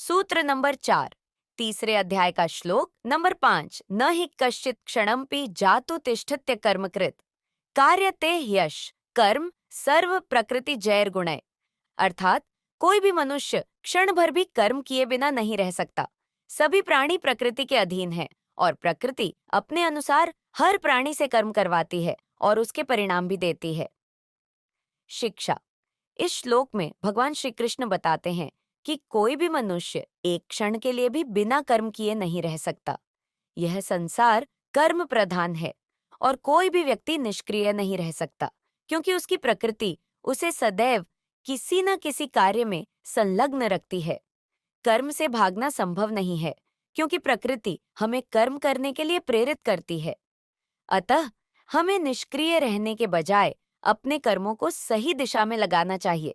सूत्र नंबर 4, तीसरे अध्याय का श्लोक नंबर 5, न हि कश्चित क्षणमपि जातु तिष्ठत्य कर्मकृत कार्यते ह्यश कर्म सर्व प्रकृति जैर गुणय। अर्थात कोई भी मनुष्य क्षण भर भी कर्म किए बिना नहीं रह सकता। सभी प्राणी प्रकृति के अधीन हैं और प्रकृति अपने अनुसार हर प्राणी से कर्म करवाती है और उसके परिणाम भी देती है। शिक्षा। इस श्लोक में भगवान श्री कृष्ण बताते हैं कि कोई भी मनुष्य एक क्षण के लिए भी बिना कर्म किए नहीं रह सकता। यह संसार कर्म प्रधान है और कोई भी व्यक्ति निष्क्रिय नहीं रह सकता, क्योंकि उसकी प्रकृति उसे सदैव किसी न किसी कार्य में संलग्न रखती है। कर्म से भागना संभव नहीं है, क्योंकि प्रकृति हमें कर्म करने के लिए प्रेरित करती है। अतः हमें निष्क्रिय रहने के बजाय अपने कर्मों को सही दिशा में लगाना चाहिए।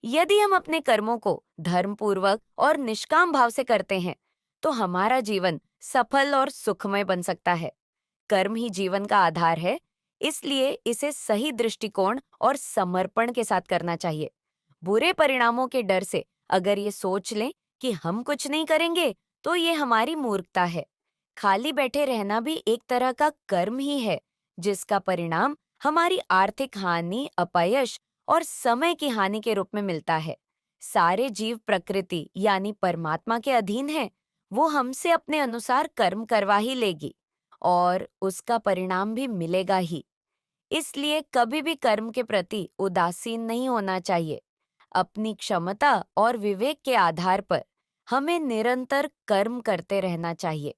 यदि हम अपने कर्मों को धर्मपूर्वक और निष्काम भाव से करते हैं, तो हमारा जीवन सफल और सुखमय बन सकता है। कर्म ही जीवन का आधार है, इसलिए इसे सही दृष्टिकोण और समर्पण के साथ करना चाहिए। बुरे परिणामों के डर से अगर ये सोच लें कि हम कुछ नहीं करेंगे, तो ये हमारी मूर्खता है। खाली बैठे रहना भी एक तरह का कर्म ही है, जिसका परिणाम हमारी आर्थिक हानि, अपयश और समय की हानि के रूप में मिलता है। सारे जीव प्रकृति यानी परमात्मा के अधीन हैं। वो हमसे अपने अनुसार कर्म करवा ही लेगी और उसका परिणाम भी मिलेगा ही। इसलिए कभी भी कर्म के प्रति उदासीन नहीं होना चाहिए। अपनी क्षमता और विवेक के आधार पर हमें निरंतर कर्म करते रहना चाहिए।